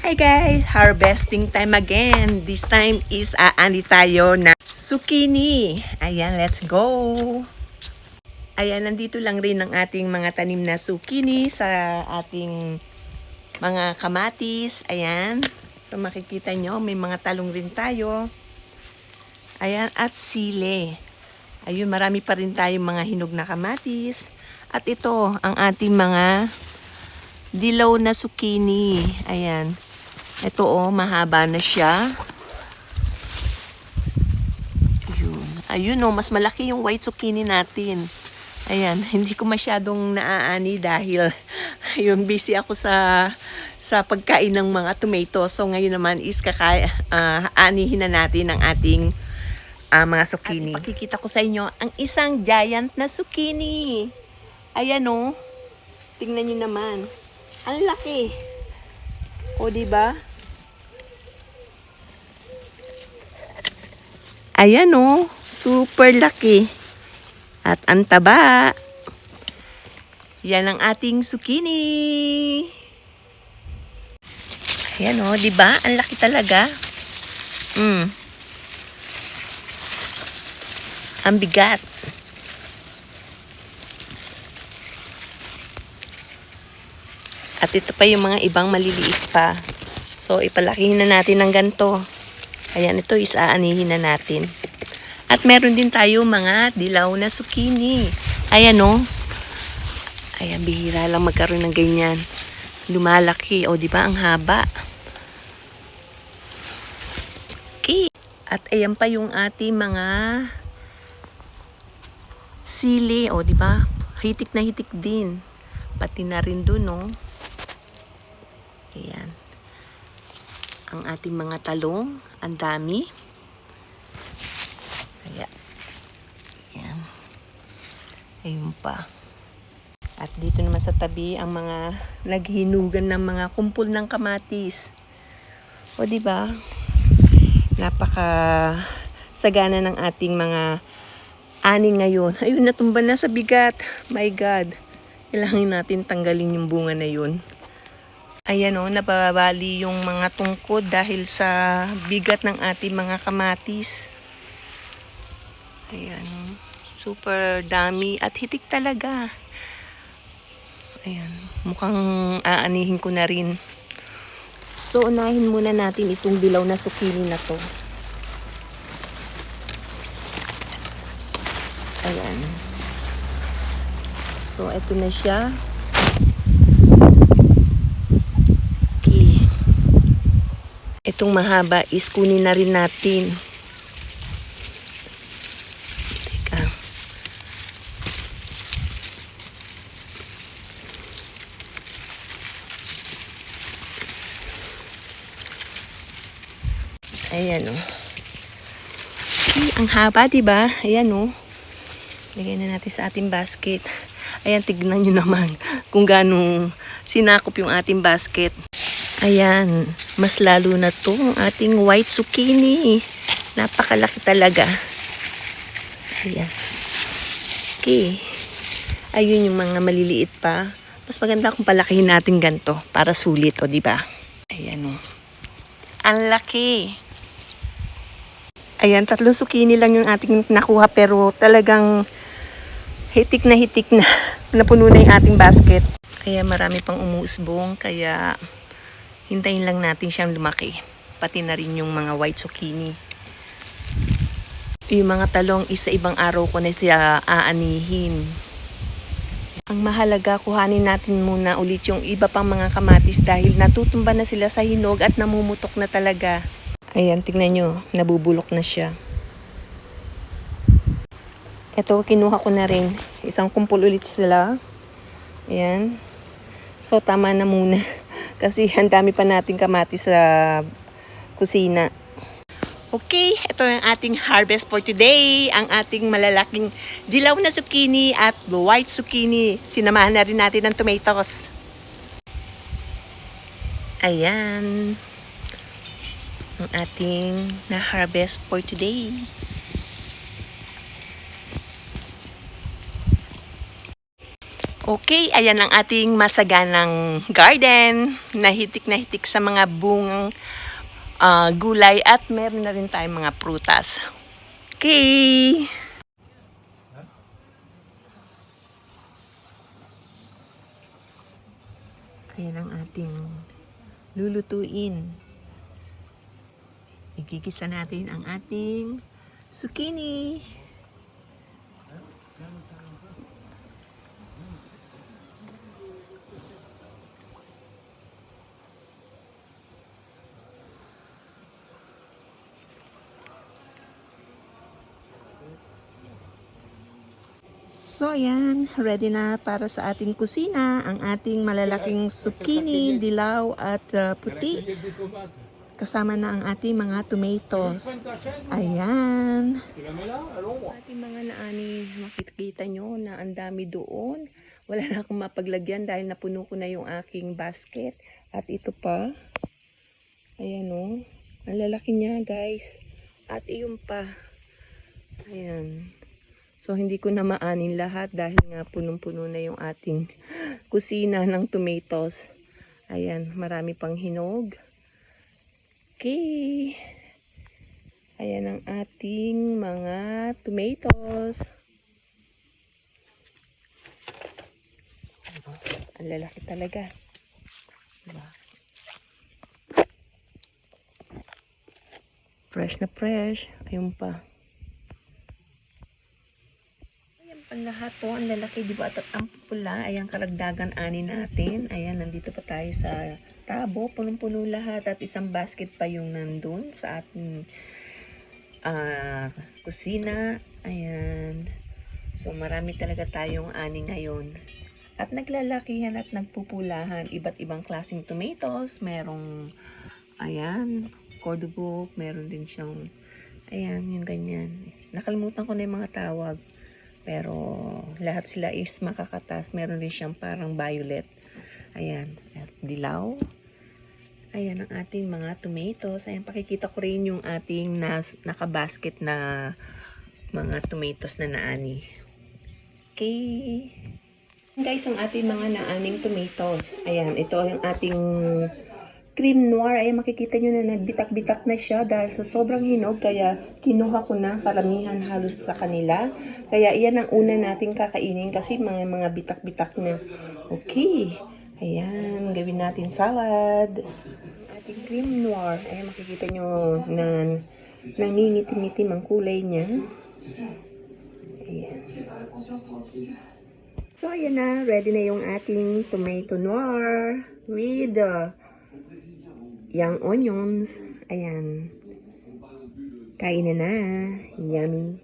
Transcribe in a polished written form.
Hi guys! Harvesting time again. This time is aani tayo na zucchini. Ayan, let's go! Ayan, nandito lang rin ang ating mga tanim na zucchini sa ating mga kamatis. Ayan. So makikita nyo, may mga talong rin tayo. Ayan, at sile. Ayun, marami pa rin tayong mga hinog na kamatis. At ito, ang ating mga dilaw na zucchini. Ayan. Ito mahaba na siya. Ayun mas malaki yung white zucchini natin. Ayan, hindi ko masyadong naaani dahil yung busy ako sa pagkain ng mga tomato. So ngayon naman is aanihin na natin ang ating mga zucchini. At ipakikita ko sa inyo ang isang giant na zucchini. Ayan tingnan niyo naman. Ang laki. O diba? Ayan super laki. At ang taba. Yan ang ating zucchini. Ayan diba? Ang laki talaga. Ang bigat. At ito pa yung mga ibang maliliit pa. So ipalakihin na natin ng ganito. Ayan, ito is aanihin na natin. At meron din tayo mga dilaw na zucchini. Ayan Ayan, bihira lang magkaroon ng ganyan. Lumalaki. O, di ba ang haba? Okay. At ayan pa yung ating mga sili. O, di ba? Hitik na hitik din. Pati na rin dun, Ayan. Ang ating mga talong, ang dami. Ayan. Ayun pa. At dito naman sa tabi ang mga naghinugan ng mga kumpol ng kamatis. O di ba? Napaka sagana ng ating mga ani ngayon. Ayun, natumba na sa bigat. My God. Kailangan natin tanggalin yung bunga na yun. Ayan nababali yung mga tungkod dahil sa bigat ng ating mga kamatis. Ayan, super dami at hitik talaga. Ayan, mukhang aanihin ko na rin. So, unahin muna natin itong dilaw na zucchini na to. Ayan. So, ito na siya. Itong mahaba is kunin na rin natin. Teka. Ayan Okay, ang haba, diba? Ayan Lagay na natin sa ating basket. Ayan, tignan nyo naman kung gaano sinakop yung ating basket. Ayan, mas lalo na to ang ating white zucchini. Napakalaki talaga. Ayan. Okay. Ayun yung mga maliliit pa. Mas maganda kung palakihin natin ganito para sulit, di ba? Ayan Ang laki. Ayan, 3 zucchini lang yung ating nakuha pero talagang hitik na napuno na yung ating basket. Kaya marami pang umuusbong, kaya hintayin lang natin siyang lumaki. Pati na rin yung mga white zucchini. Yung mga talong isa ibang araw ko na siya aanihin. Ang mahalaga, kuhanin natin muna ulit yung iba pang mga kamatis dahil natutumba na sila sa hinog at namumutok na talaga. Ayan, tingnan nyo. Nabubulok na siya. Ito, kinuha ko na rin. Isang kumpul ulit sila. Ayan. So, tama na muna. Kasi ang dami pa nating kamatis sa kusina. Okay, ito ang ating harvest for today. Ang ating malalaking dilaw na zucchini at white zucchini. Sinamahan na rin natin ng tomatoes. Ayan. Ang ating na-harvest for today. Okay, ayan ang ating masaganang garden. Nahitik na hitik sa mga bungang gulay at meron na rin tayong mga prutas. Okay. Ayan ang ating lulutuin. Igigisa natin ang ating zucchini. So ayan, ready na para sa ating kusina ang ating malalaking zucchini, dilaw at puti. Kasama na ang ating mga tomatoes. Ayan. Ating mga naani, makikita nyo na ang dami doon. Wala na akong mapaglagyan dahil napuno ko na yung aking basket. At ito pa. Ayan o. Ang lalaki niya guys. At iyon pa. Ayan. So, hindi ko na maanin lahat dahil nga punong-puno na yung ating kusina ng tomatoes. Ayan, marami pang hinog. Okay. Ayan ang ating mga tomatoes. Ang lalaki talaga. Diba? Fresh na fresh. Ayun pa. Ang lahat po, ang lalaki, di ba? At ang pula, ayan, karagdagan ani natin. Ayan, nandito pa tayo sa tabo. Punong-puno lahat at isang basket pa yung nandun sa ating kusina. Ayan. So, marami talaga tayong ani ngayon. At naglalakihan at nagpupulahan. Iba't ibang klaseng tomatoes. Merong, ayan, cordobuk. Meron din siyang, ayan, yung ganyan. Nakalimutan ko na yung mga tawag. Pero lahat sila is makakatas. Meron din siyang parang violet. Ayan. At dilaw. Ayan ang ating mga tomatoes. Ayan, pakikita ko rin yung ating nakabasket na mga tomatoes na naani. Okay. Guys, ang ating mga naaning tomatoes. Ayan, ito yung ating cream noir. Ayan, makikita nyo na nagbitak-bitak na siya dahil sa sobrang hinog. Kaya kinuha ko na karamihan halos sa kanila. Kaya iyan ang una natin kakainin kasi mga bitak-bitak na. Okay. Ayan, gawin natin salad. Ating cream noir. Ayan, makikita nyo na nangingitim-itim ang kulay niya. Ayan. So, ayan na. Ready na yung ating tomato noir with young onions. Ayan. Kain na na. Yummy.